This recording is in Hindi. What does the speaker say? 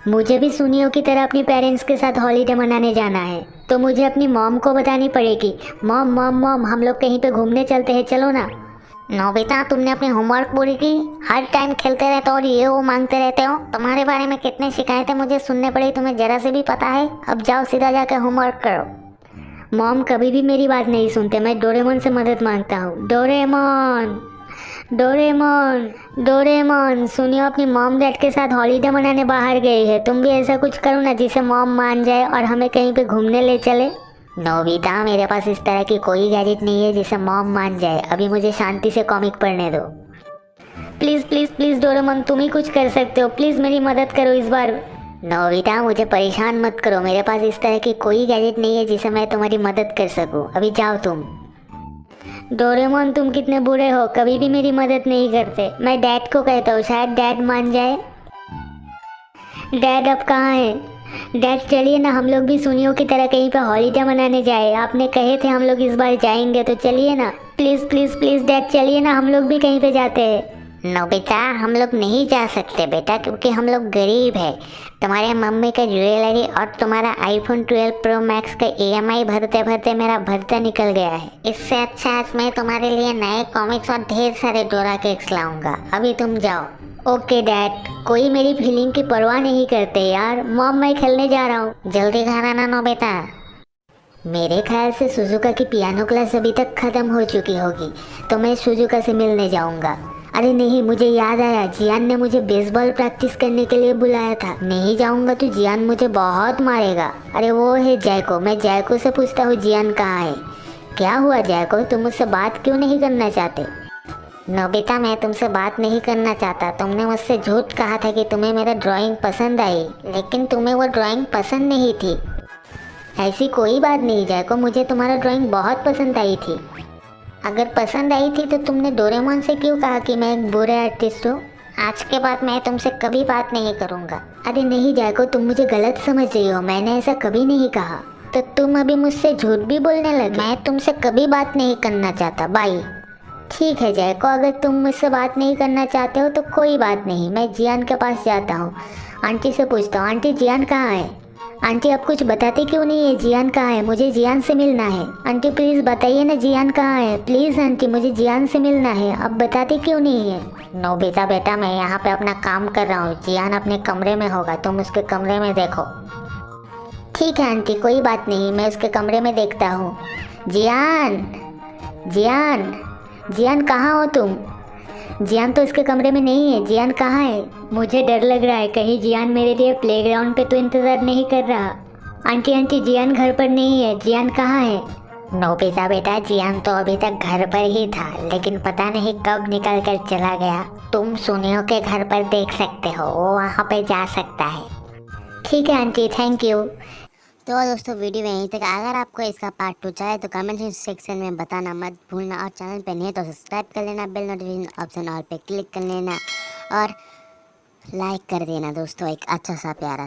मुझे भी सुनियो की तरह अपनी पेरेंट्स के साथ हॉलीडे मनाने जाना है, तो मुझे अपनी मॉम को बतानी पड़ेगी। मॉम मॉम मॉम, हम लोग कहीं पे घूमने चलते हैं, चलो ना। नोबिता, तुमने अपनी होमवर्क पूरी की? हर टाइम खेलते रहते हो और ये वो मांगते रहते हो। तुम्हारे बारे में कितनी शिकायतें मुझे सुनने पड़ी, तुम्हें जरा से भी पता है? अब जाओ सीधा जाकर होमवर्क करो। मॉम कभी भी मेरी बात नहीं सुनते। मैं डोरेमोन से मदद मांगता हूँ। डोरेमोन डोरेमोन डोरेमोन, सुनियो अपनी मॉम डैड के साथ हॉलीडे मनाने बाहर गई है। तुम भी ऐसा कुछ करो ना जिसे मॉम मान जाए और हमें कहीं पे घूमने ले चले। नोबिता, मेरे पास इस तरह की कोई गैजेट नहीं है जिसे मॉम मान जाए। अभी मुझे शांति से कॉमिक पढ़ने दो। प्लीज़ प्लीज़ प्लीज़ डोरेमोन, तुम ही कुछ कर सकते हो। प्लीज़ मेरी मदद करो इस बार। नोबिता, मुझे परेशान मत करो। मेरे पास इस तरह की कोई गैजेट नहीं है जिसे मैं तुम्हारी मदद कर सकूं। अभी जाओ तुम। डोरेमोन, तुम कितने बुरे हो, कभी भी मेरी मदद नहीं करते। मैं डैड को कहता हूँ, शायद डैड मान जाए। डैड अब कहाँ है? डैड चलिए ना, हम लोग भी सुनियो की तरह कहीं पे हॉलीडे मनाने जाए। आपने कहे थे हम लोग इस बार जाएंगे, तो चलिए ना। प्लीज़ प्लीज़ प्लीज़ डैड, चलिए ना, हम लोग भी कहीं पे जाते हैं। नोबिता, हम लोग नहीं जा सकते बेटा, क्योंकि हम लोग गरीब है। तुम्हारे मम्मी का ज्वेलरी और तुम्हारा आईफोन 12 प्रो मैक्स का ईएमआई भरते भरते मेरा भरता निकल गया है। इससे अच्छा आज मैं तुम्हारे लिए नए कॉमिक्स और ढेर सारे डोरा केक्स लाऊंगा। अभी तुम जाओ। ओके डैड, कोई मेरी फीलिंग की परवाह नहीं करते यार। मॉम, मैं खेलने जा रहा हूँ। जल्दी घर आना नोबिता। मेरे ख्याल से सुजुका की पियानो क्लास अभी तक खत्म हो चुकी होगी, तो मैं सुजुका से मिलने जाऊंगा। अरे नहीं, मुझे याद आया, जियान ने मुझे बेसबॉल प्रैक्टिस करने के लिए बुलाया था। नहीं जाऊंगा तो जियान मुझे बहुत मारेगा। अरे वो है जैको। मैं जैको से पूछता हूँ जियान कहाँ है। क्या हुआ जैको, तुम मुझसे बात क्यों नहीं करना चाहते? नोबिता, मैं तुमसे बात नहीं करना चाहता। तुमने मुझसे झूठ कहा था कि तुम्हें मेरा ड्राइंग पसंद आई, लेकिन तुम्हें वो ड्राइंग पसंद नहीं थी। ऐसी कोई बात नहीं जैको, मुझे तुम्हारा ड्राइंग बहुत पसंद आई थी। अगर पसंद आई थी तो तुमने डोरेमोन से क्यों कहा कि मैं एक बुरे आर्टिस्ट हूँ? आज के बाद मैं तुमसे कभी बात नहीं करूँगा। अरे नहीं जैको, तुम मुझे गलत समझ रही हो, मैंने ऐसा कभी नहीं कहा। तो तुम अभी मुझसे झूठ भी बोलने लगे। मैं तुमसे कभी बात नहीं करना चाहता। बाय। ठीक है जैको, अगर तुम मुझसे बात नहीं करना चाहते हो तो कोई बात नहीं। मैं जियान के पास जाता हूँ, आंटी से पूछता हूँ। आंटी, जियान कहाँ है? आंटी, अब कुछ बताती क्यों नहीं है? जियान कहाँ है? मुझे जियान से मिलना है। आंटी प्लीज़ बताइए ना, जियान कहाँ है? प्लीज़ आंटी, मुझे जियान से मिलना है। अब बताती क्यों नहीं है? नोबिता बेटा, मैं यहाँ पे अपना काम कर रहा हूँ। जियान अपने कमरे में होगा, तुम उसके कमरे में देखो। ठीक है आंटी, कोई बात नहीं, मैं उसके कमरे में देखता हूँ। जियान जियान जियान, कहाँ हो तुम? जियान तो इसके कमरे में नहीं है। जियान कहाँ है? मुझे डर लग रहा है, कहीं जियान मेरे लिए प्लेग्राउंड पे तो इंतज़ार नहीं कर रहा। आंटी आंटी, जियान घर पर नहीं है। जियान कहाँ है? नोबिता बेटा, जियान तो अभी तक घर पर ही था, लेकिन पता नहीं कब निकल कर चला गया। तुम सुनियो के घर पर देख सकते हो, वो वहाँ पे जा सकता है। ठीक है आंटी, थैंक यू। तो दोस्तों, वीडियो में यहीं तक। अगर आपको इसका पार्ट 2 चाहिए तो कमेंट सेक्शन में बताना मत भूलना, और चैनल पे नहीं है तो सब्सक्राइब कर लेना, बेल नोटिफिकेशन ऑप्शन ऑल पे क्लिक कर लेना और लाइक कर देना दोस्तों, एक अच्छा सा प्यारा।